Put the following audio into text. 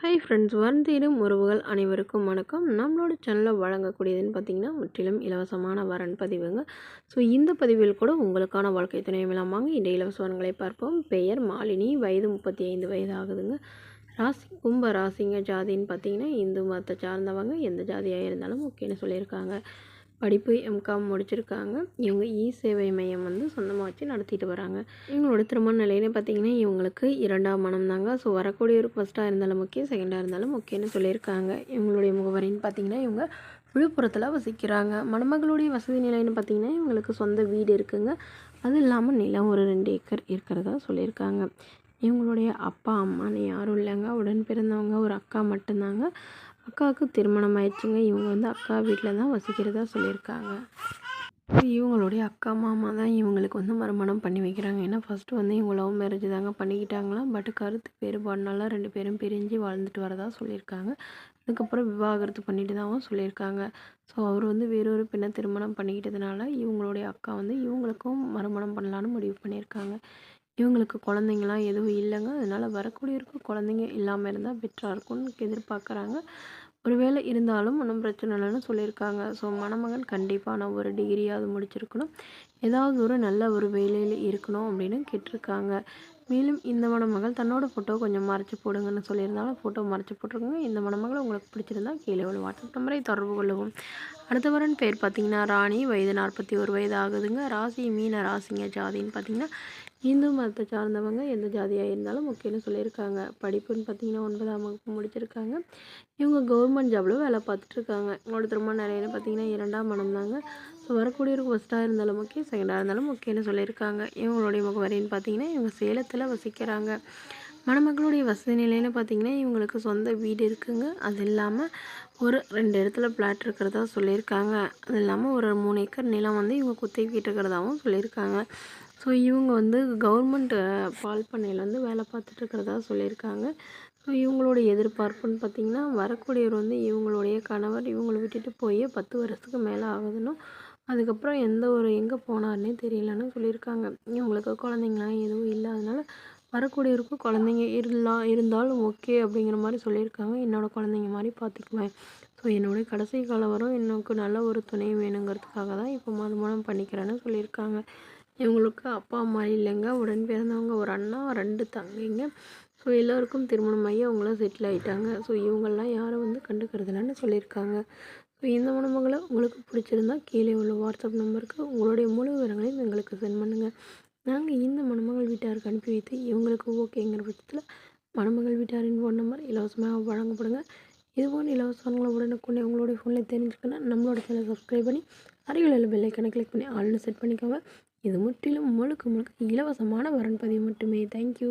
Hi friends, வருந்தேடும் உறவுகள் அனைவருக்கும் வணக்கம். நம்மளோட சேனலில் வழங்கக்கூடியதுன்னு பார்த்தீங்கன்னா முற்றிலும் இலவசமான வரன் பதிவுங்க. ஸோ இந்த பதிவில் கூட உங்களுக்கான வாழ்க்கை துணை இல்லாமாங்க இந்த இலவசங்களை பார்ப்போம். பெயர் மாலினி, வயது 35 வயது ஆகுதுங்க. ராசி கும்ப ராசிங்க. ஜாதின்னு பார்த்தீங்கன்னா இந்து மதத்தை சார்ந்தவங்க, எந்த ஜாதியாக இருந்தாலும் ஓகேன்னு சொல்லியிருக்காங்க. படிப்பு எம்காம் முடிச்சிருக்காங்க. இவங்க சேவை மையம் சொந்தமாக வச்சு நடத்திட்டு வராங்க. இவங்களோட திருமண நிலைன்னு பார்த்தீங்கன்னா இவங்களுக்கு 2ஆம் மனம் தாங்க. ஸோ வரக்கூடிய ஒரு ஃபஸ்ட்டாக இருந்தாலும் ஓகே, செகண்டாக இருந்தாலும் ஓகேன்னு சொல்லியிருக்காங்க. இவங்களுடைய முகவரின்னு பார்த்தீங்கன்னா இவங்க விழுப்புரத்தில் வசிக்கிறாங்க. மணமகளுடைய வசதி நிலைன்னு பார்த்தீங்கன்னா இவங்களுக்கு சொந்த வீடு இருக்குங்க. அது இல்லாமல் நிலம் ஒரு 2 ஏக்கர் இருக்கிறதா சொல்லியிருக்காங்க. இவங்களுடைய அப்பா அம்மான்னு யாரும் இல்லைங்க. உடன் பிறந்தவங்க ஒரு அக்கா மட்டும்தாங்க. அக்காவுக்கு திருமணம் ஆயிடுச்சுங்க. இவங்க அக்கா வீட்டில் தான் வசிக்கிறதா சொல்லியிருக்காங்க. இவங்களுடைய அக்கா மாமா தான் இவங்களுக்கு மறுமணம் பண்ணி வைக்கிறாங்க. ஏன்னா ஃபஸ்ட்டு இவங்க லவ் மேரேஜ் தாங்க பண்ணிக்கிட்டாங்களாம். பட் கருத்து வேறுபாடுனால 2 பேரும் பிரிஞ்சு வாழ்ந்துட்டு வரதா சொல்லியிருக்காங்க. அதுக்கப்புறம் விவாகரத்து பண்ணிட்டு தான் சொல்லியிருக்காங்க. ஸோ அவர் வேறொரு பெண்ணை திருமணம் பண்ணிக்கிட்டதுனால இவங்களுடைய அக்கா இவங்களுக்கும் மறுமணம் பண்ணலான்னு முடிவு பண்ணியிருக்காங்க. இவங்களுக்கு குழந்தைங்களாம் எதுவும் இல்லைங்க. அதனால் வரக்கூடியவருக்கு குழந்தைங்க இல்லாமல் இருந்தால் பெட்டராக இருக்கும்னு எதிர்பார்க்குறாங்க. ஒருவேளை இருந்தாலும் ஒன்றும் பிரச்சனை இல்லைன்னு சொல்லியிருக்காங்க. ஸோ மணமகன் கண்டிப்பாக நான் ஒரு டிகிரியாவது முடிச்சிருக்கணும், ஏதாவது ஒரு நல்ல ஒரு வேலையில் இருக்கணும் அப்படின்னு கேட்டிருக்காங்க. மேலும் இந்த மணமகள் தன்னோட ஃபோட்டோ கொஞ்சம் மறைச்சி போடுங்கன்னு சொல்லியிருந்தாலும் ஃபோட்டோ மறைச்சி போட்டிருக்காங்க. இந்த மணமகளை உங்களுக்கு பிடிச்சிருந்தா கீழே உள்ள வாட்ஸ்அப் நம்பரை தொடர்பு கொள்ளவும். அடுத்த வரன் பேர் பார்த்திங்கன்னா ராணி, வயது 41 வயது ஆகுதுங்க. ராசி மீன ராசிங்க. ஜாதின்னு பார்த்திங்கன்னா இந்து மதத்தை சார்ந்தவங்க, எந்த ஜாதியாக இருந்தாலும் ஓகேன்னு சொல்லியிருக்காங்க. படிப்புன்னு பார்த்திங்கன்னா 9ஆம் வகுப்பு முடிச்சிருக்காங்க. இவங்க கவர்மெண்ட் ஜாபில் வேலை பார்த்துட்ருக்காங்க. இவங்களோட திருமண நிலையில பார்த்திங்கன்னா 2ஆம் மனம் தாங்க. ஸோ வரக்கூடியவருக்கு ஃபஸ்ட்டாக இருந்தாலும் ஓகே, செகண்டாக இருந்தாலும் ஓகேன்னு சொல்லியிருக்காங்க. இவங்களுடைய முகவரின்னு பார்த்திங்கன்னா இவங்க சேலத்தில் வசிக்கிறாங்க. மணமக்களுடைய வசதி நிலையில் பார்த்திங்கன்னா இவங்களுக்கு சொந்த வீடு இருக்குங்க. அது இல்லாமல் ஒரு 2 இடத்துல ஃப்ளாட் இருக்கிறதா சொல்லியிருக்காங்க. அது இல்லாமல் ஒரு 3 ஏக்கர் நிலம் இவங்க குத்தகைக்கு இருக்கிறதாகவும் சொல்லியிருக்காங்க. ஸோ இவங்க கவர்மெண்ட் பால் பண்ணையில் வேலை பார்த்துட்ருக்கிறதா சொல்லியிருக்காங்க. ஸோ இவங்களுடைய எதிர்பார்ப்புன்னு பார்த்திங்கன்னா வரக்கூடியவர் இவங்களுடைய கணவர் இவங்களை விட்டுட்டு போய் 10 வருஷத்துக்கு மேலே ஆகுதுன்னு, அதுக்கப்புறம் எங்கே போனார்னே தெரியலன்னு சொல்லியிருக்காங்க. இவங்களுக்கு குழந்தைங்களாம் எதுவும் இல்லாதனால வரக்கூடியவருக்கு குழந்தைங்க இருந்தாலும் ஓகே அப்படிங்கிற மாதிரி சொல்லியிருக்காங்க. என்னோடய குழந்தைங்க மாதிரி பார்த்துக்குவேன். ஸோ என்னுடைய கடைசி காலம் வரும் எனக்கு நல்ல ஒரு துணை வேணுங்கிறதுக்காக தான் இப்போ மறுமணம் பண்ணிக்கிறேன்னு சொல்லியிருக்காங்க. இவங்களுக்கு அப்பா அம்மா இல்லைங்க. உடன் பிறந்தவங்க ஒரு அண்ணா, 2 தங்கைங்க. ஸோ எல்லோருக்கும் திருமணமாகி அவங்களாம் செட்டில் ஆகிட்டாங்க. ஸோ இவங்கெல்லாம் யாரும் கண்டுக்கிறதில்லன்னு சொல்லியிருக்காங்க. ஸோ இந்த மணமகளை உங்களுக்கு பிடிச்சிருந்தா கீழே உள்ள வாட்ஸ்அப் நம்பருக்கு உங்களுடைய முழு விவரங்களையும் எங்களுக்கு சென்ட் பண்ணுங்கள். நாங்கள் இந்த மணமகள் வீட்டாருக்கு அனுப்பி வைத்து இவங்களுக்கு ஓகேங்கிற பட்சத்தில் மணமகள் வீட்டாரின் ஃபோன் நம்பர் இலவசமாக வழங்கப்படுங்க. இதுபோல் இலவசங்களை உடனுக்குடனே உங்களுடைய ஃபோனில் தெரிஞ்சுக்கணும். நம்மளோட சேனலை சப்ஸ்கிரைப் பண்ணி அருகில் உள்ள பெல் ஐக்கனை கிளிக் பண்ணி ஆல்னு செட் பண்ணிக்கோங்க. இது முற்றிலும் முழுக்க இலவசமான வரன் பதிவு மட்டுமே. தேங்க்யூ.